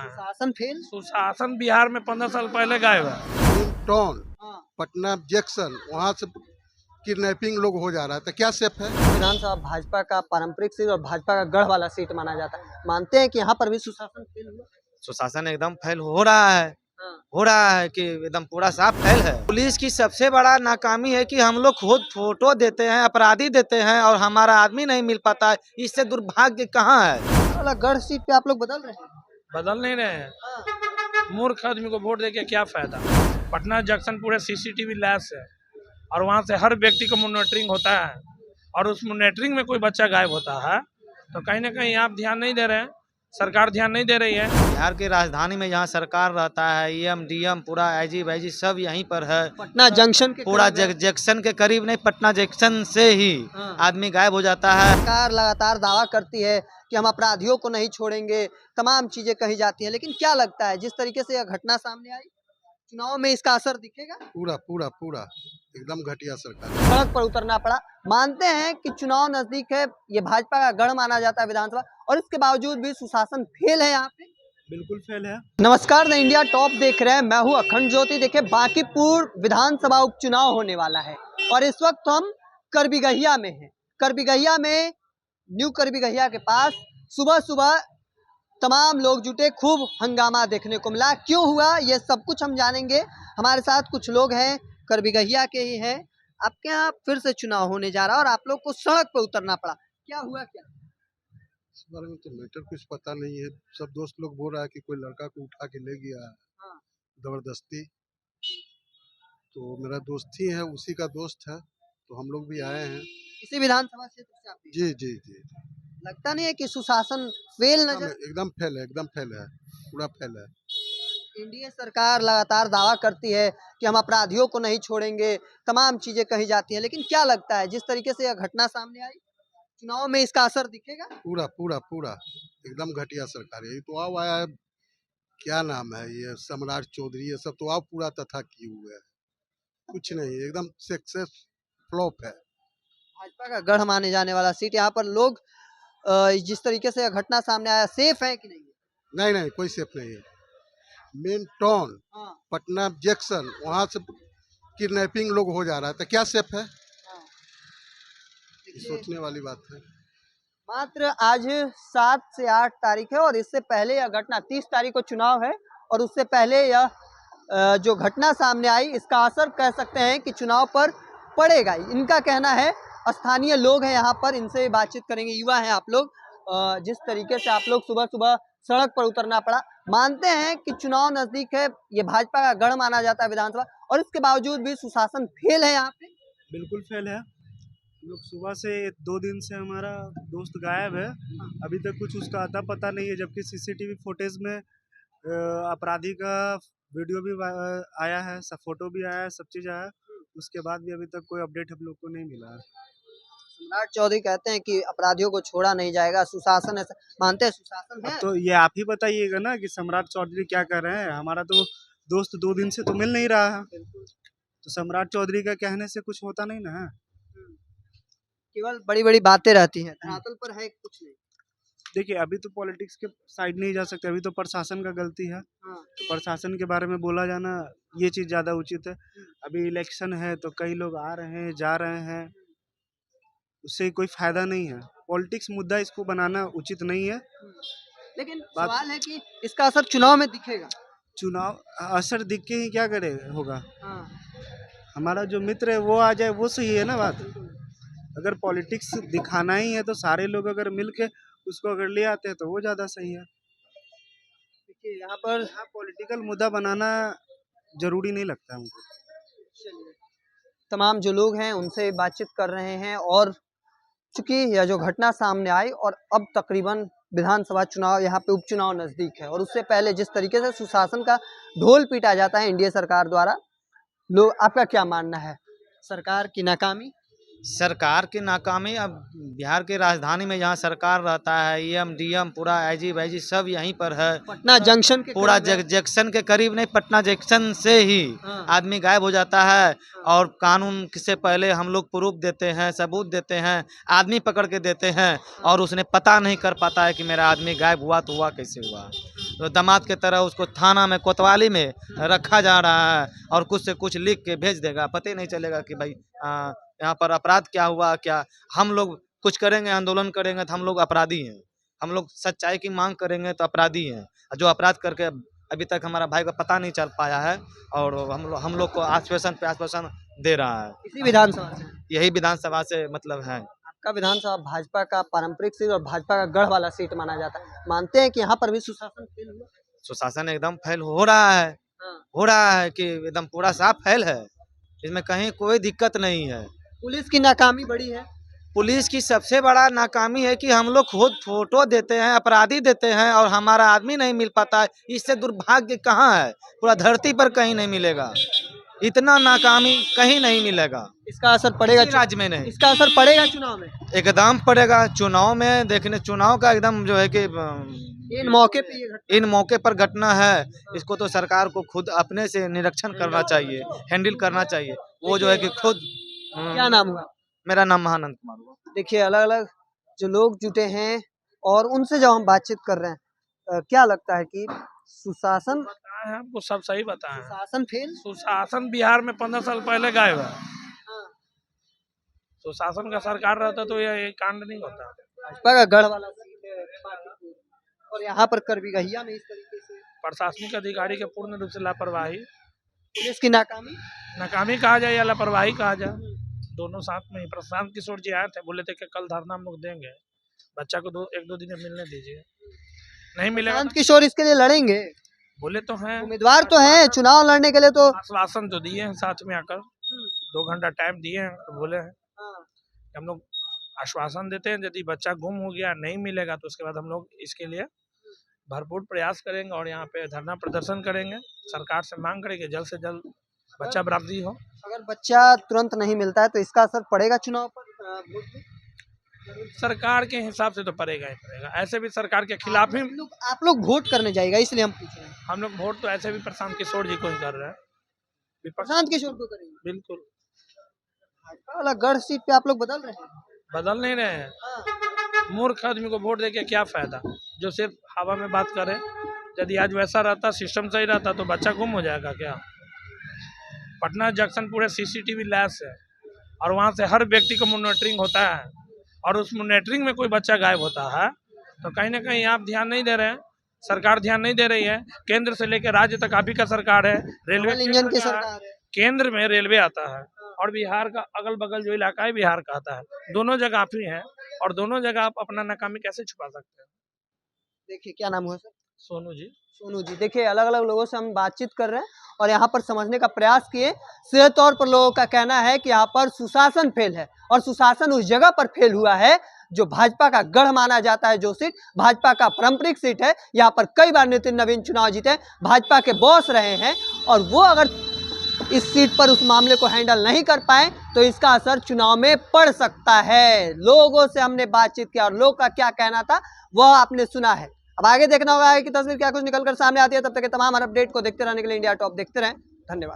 है। शासन फेल। सुशासन बिहार में 15 साल पहले गायब है। टाउन हाँ। पटना जंक्शन वहाँ से किडनैपिंग लोग हो जा रहा है, तो क्या सेफ है? विधानसभा भाजपा का पारंपरिक सीट और भाजपा का गढ़ वाला सीट माना जाता है। मानते हैं कि यहाँ पर भी सुशासन फेल हुआ। सुशासन एकदम फेल हो रहा है। हाँ। हो रहा है कि एकदम पूरा साफ फेल है। पुलिस की सबसे बड़ा नाकामी है कि हम लोग खुद फोटो देते हैं, अपराधी देते हैं और हमारा आदमी नहीं मिल पाता है। इससे दुर्भाग्य कहाँ है? वाला गढ़ सीट पे आप लोग बदल रहे हैं। बदल नहीं रहे हैं। हाँ। मूर्ख आदमी को वोट देके क्या फायदा। पटना जंक्शन पूरे सीसीटीवी लैब्स है और वहाँ से हर व्यक्ति को मॉनिटरिंग होता है और उस मॉनिटरिंग में कोई बच्चा गायब होता है तो कहीं ना कहीं आप ध्यान नहीं दे रहे हैं, सरकार ध्यान नहीं दे रही है। बिहार की राजधानी में यहाँ सरकार रहता है, EM DM पूरा IG वैजी सब यहीं पर है। पटना जंक्शन के पूरा करीब है। जंक्शन के करीब नहीं, पटना जंक्शन से ही हाँ। आदमी गायब हो जाता है। सरकार लगातार दावा करती है कि हम अपराधियों को नहीं छोड़ेंगे, तमाम चीजें कही जाती हैं, लेकिन क्या लगता है जिस तरीके से यह घटना सामने आई, चुनाव में इसका असर दिखेगा? पूरा पूरा पूरा एकदम घटिया सरकार। सड़क पर उतरना पड़ा। मानते हैं कि चुनाव नजदीक है, ये भाजपा का गढ़ माना जाता है विधानसभा, और इसके बावजूद भी सुशासन फेल है यहाँ पे। बिल्कुल फेल है। नमस्कार, द इंडिया टॉप देख रहे हैं, मैं हूँ अखंड ज्योति। देखिए, बांकीपुर विधानसभा उपचुनाव होने वाला है और इस वक्त हम करबीगहिया में हैं। करबीगहिया में, न्यू करबीगहिया के पास सुबह सुबह तमाम लोग जुटे, खूब हंगामा देखने को मिला। क्यों हुआ ये सब कुछ हम जानेंगे। हमारे साथ कुछ लोग हैं, करबीगहिया के ही हैं। आपके यहाँ फिर से चुनाव होने जा रहा है और आप लोग को सड़क पर उतरना पड़ा, क्या हुआ क्या? इस बारे में तो मैटर कुछ पता नहीं है। सब दोस्त लोग बोल रहा है कि कोई लड़का को उठा के ले गया है हाँ। जबरदस्ती। तो मेरा दोस्त ही है, उसी का दोस्त है, तो हम लोग भी आए हैं। इसी विधानसभा क्षेत्र से आप भी? जी जी जी। लगता नहीं है कि सुशासन फेल नजर? एकदम फेल है, एकदम फेल है, पूरा फेल है। एनडीए सरकार लगातार दावा करती है कि हम अपराधियों को नहीं छोड़ेंगे, तमाम चीजें कही जाती हैं, लेकिन क्या लगता है जिस तरीके से यह घटना सामने आई, चुनाव में इसका असर दिखेगा? पूरा पूरा पूरा एकदम घटिया सरकार है। ये तो आओ आया है, क्या नाम है ये, सम्राट चौधरी, ये सब तो आओ पूरा तथा किए हुए है, कुछ नहीं, एकदम सक्सेस फ्लॉप है। भाजपा का गढ़ माने जाने वाला सीट, यहाँ पर लोग जिस तरीके से यह घटना सामने आया, सेफ है कि नहीं? नहीं नहीं, कोई सेफ नहीं है। मेन टाउन हाँ। पटना जंक्शन वहाँ से किडनैपिंग लोग हो जा रहा है, तो क्या सेफ है? हाँ। ये सोचने वाली बात है। मात्र आज 7 से 8 तारीख है और इससे पहले यह घटना, 30 तारीख को चुनाव है और उससे पहले यह जो घटना सामने आई, इसका असर कह सकते हैं कि चुनाव पर पड़ेगा। इनका कहना है, स्थानीय लोग हैं यहाँ पर, इनसे बातचीत करेंगे। युवा हैं आप लोग, जिस तरीके से आप लोग सुबह सुबह सड़क पर उतरना पड़ा। मानते हैं कि चुनाव नजदीक है, ये भाजपा का गढ़ माना जाता है विधानसभा, और इसके बावजूद भी सुशासन फेल है यहाँ पे। बिल्कुल फेल है। लोग सुबह से 2 दिन से हमारा दोस्त गायब है, अभी तक कुछ उसका अता पता नहीं है, जबकि सीसीटीवी फुटेज में अपराधी का वीडियो भी आया है, सब फोटो भी आया है, सब चीज़ आया है, उसके बाद भी अभी तक कोई अपडेट हम लोग को नहीं मिला है। सम्राट चौधरी कहते हैं कि अपराधियों को छोड़ा नहीं जाएगा, सुशासन है। मानते हैं सुशासन है? अब तो ये आप ही बताइएगा ना कि सम्राट चौधरी क्या कर रहे हैं। हमारा तो दोस्त 2 दिन से तो मिल नहीं रहा है, तो सम्राट चौधरी का कहने से कुछ होता नहीं ना है। केवल बड़ी बड़ी बातें रहती हैं, धरातल पर है कुछ नहीं। देखिए, अभी तो पॉलिटिक्स के साइड नहीं जा सकते, अभी तो प्रशासन का गलती है। हाँ। तो प्रशासन के बारे में बोला जाना ये चीज़ ज़्यादा उचित है। अभी इलेक्शन है तो कई लोग आ रहे हैं, जा रहे हैं, उससे कोई फायदा नहीं है। पॉलिटिक्स मुद्दा इसको बनाना उचित नहीं है। लेकिन सवाल है कि इसका असर चुनाव में दिखेगा। चुनाव असर दिख के ही क्या करे होगा। हाँ। हमारा जो मित्र है वो आ जाए, वो सही है ना बात। अगर पॉलिटिक्स दिखाना ही है तो सारे लोग अगर मिल के उसको अगर ले आते हैं तो वो ज़्यादा सही है। देखिए, यहाँ पर पॉलिटिकल मुद्दा बनाना जरूरी नहीं लगता हमको। तमाम जो लोग हैं उनसे बातचीत कर रहे हैं, और चूंकि यह जो घटना सामने आई और अब तकरीबन विधानसभा चुनाव, यहाँ पे उपचुनाव नजदीक है, और उससे पहले जिस तरीके से सुशासन का ढोल पीटा जाता है एनडीए सरकार द्वारा, लोग, आपका क्या मानना है? सरकार की नाकामी? सरकार की नाकामी, अब बिहार की राजधानी में यहाँ सरकार रहता है, EM DM पूरा IG वैजी सब यहीं पर है। पटना जंक्शन के पूरा करीब है। जंक्शन के करीब नहीं, पटना जंक्शन से ही हाँ। आदमी गायब हो जाता है और कानून से पहले हम लोग प्रूफ देते हैं, सबूत देते हैं, आदमी पकड़ के देते हैं और उसने पता नहीं कर पाता है कि मेरा आदमी गायब हुआ तो हुआ कैसे हुआ। दामाद के तरह उसको थाना में कोतवाली में रखा जा रहा है और कुछ से कुछ लिख के भेज देगा, पता ही नहीं चलेगा कि भाई यहाँ पर अपराध क्या हुआ। क्या हम लोग कुछ करेंगे, आंदोलन करेंगे तो हम लोग अपराधी हैं, हम लोग सच्चाई की मांग करेंगे तो अपराधी हैं। जो अपराध करके अभी तक हमारा भाई का पता नहीं चल पाया है और हम लोग को आश्वासन पे आश्वासन दे रहा है। इसी विधानसभा से यही विधानसभा से मतलब है। आपका विधानसभा भाजपा का पारंपरिक सीट और भाजपा का गढ़ वाला सीट माना जाता है, मानते हैं कि यहाँ पर भी सुशासन फेल हुआ? सुशासन एकदम फैल हो रहा है, हाँ। हो रहा है कि एकदम पूरा साफ फैल है, इसमें कहीं कोई दिक्कत नहीं है। पुलिस की नाकामी बड़ी है। पुलिस की सबसे बड़ा नाकामी है कि हम लोग खुद फोटो देते हैं, अपराधी देते हैं और हमारा आदमी नहीं मिल पाता है। इससे दुर्भाग्य कहाँ है, पूरा धरती पर कहीं नहीं मिलेगा, इतना नाकामी कहीं नहीं मिलेगा। इसका असर पड़ेगा किसी राज्य में नहीं, इसका असर पड़ेगा चुनाव में। एकदम पड़ेगा। चुनाव में देखने, चुनाव का एकदम जो है कि इन मौके पे ये घटना इन मौके पर घटना है, इसको तो सरकार को खुद अपने से निरीक्षण करना चाहिए, हैंडल करना चाहिए। वो जो है कि खुद क्या नाम हुआ? मेरा नाम महानंद कुमार हुआ। देखिए अलग अलग जो लोग जुटे हैं और उनसे जब हम बातचीत कर रहे हैं, क्या लगता है कि सुशासन बताए हैं आपको, सब सही बताए हैं। सुशासन फेल? सुशासन बिहार में 15 साल पहले गायब है। सुशासन का सरकार रहता तो ये कांड नहीं होता। भाजपा का गढ़ वाला सीट है बांकीपुर, और यहाँ पर करबीघैया में इस तरीके से प्रशासनिक अधिकारी के पूर्ण रूप से लापरवाही, पुलिस की नाकामी कहा जाए या लापरवाही कहा जाए, दोनों साथ में ही। प्रशांत किशोर जी आए थे, बोले थे कि कल धरना हम लोग देंगे, बच्चा को एक दो दिन में मिलने दीजिए, नहीं मिलेगा। प्रशांत किशोर इसके लिए लड़ेंगे, बोले तो हैं, उम्मीदवार तो हैं चुनाव लड़ने के लिए, तो आश्वासन तो दिए हैं, साथ में आकर 2 घंटा टाइम दिए हैं, तो बोले हैं कि हम लोग आश्वासन देते हैं, यदि बच्चा गुम हो गया नहीं मिलेगा तो उसके बाद हम लोग इसके लिए भरपूर प्रयास करेंगे और यहाँ पे धरना प्रदर्शन करेंगे, सरकार से मांग करेंगे जल्द से जल्द बच्चा बरामदी हो। अगर बच्चा तुरंत नहीं मिलता है तो इसका असर पड़ेगा चुनाव पर? वोट पे? सरकार के हिसाब से तो पड़ेगा ही पड़ेगा, ऐसे भी सरकार के खिलाफ ही आप लोग वोट करने जाएगा, इसलिए हम पूछ रहे हैं। हम लोग वोट तो ऐसे भी प्रशांत किशोर जी को ही कर रहे हैं, विपक्ष प्रशांत किशोर को करेंगे। बिल्कुल। भाजपा वाला गढ़ सीट पे आप लोग बदल रहे हैं। बदल नहीं रहे हैं, मूर्ख आदमी को वोट देके क्या फायदा, जो सिर्फ हवा में बात करे। यदि आज वैसा रहता, सिस्टम सही रहता तो बच्चा गुम हो जाएगा क्या? पटना जंक्शन पूरे CCTV लैस है और वहाँ से हर व्यक्ति को मॉनिटरिंग होता है और उस मॉनिटरिंग में कोई बच्चा गायब होता है तो कहीं ना कहीं आप ध्यान नहीं दे रहे हैं, सरकार ध्यान नहीं दे रही है। केंद्र से लेकर राज्य तक आप ही का सरकार है, रेलवे इंजन की सरकार है, केंद्र में रेलवे आता है और बिहार का अगल बगल जो इलाका है बिहार का आता है, दोनों जगह आप ही हैं और दोनों जगह आप अपना नाकामी कैसे छुपा सकते हैं? देखिए क्या नाम हुआ सर? सोनू जी। सोनू जी, देखिए अलग अलग लोगों से हम बातचीत कर रहे हैं और यहाँ पर समझने का प्रयास किए। सीधे तौर पर लोगों का कहना है कि यहाँ पर सुशासन फेल है और सुशासन उस जगह पर फेल हुआ है जो भाजपा का गढ़ माना जाता है, जो सीट भाजपा का पारंपरिक सीट है। यहाँ पर कई बार नितिन नवीन चुनाव जीते, भाजपा के बॉस रहे हैं और वो अगर इस सीट पर उस मामले को हैंडल नहीं कर पाए तो इसका असर चुनाव में पड़ सकता है। लोगों से हमने बातचीत किया और लोग का क्या कहना था वह आपने सुना है। अब आगे देखना होगा कि तस्वीर क्या कुछ निकलकर सामने आती है। तब तक के तमाम हर अपडेट को देखते रहने के लिए इंडिया टॉप देखते रहें। धन्यवाद।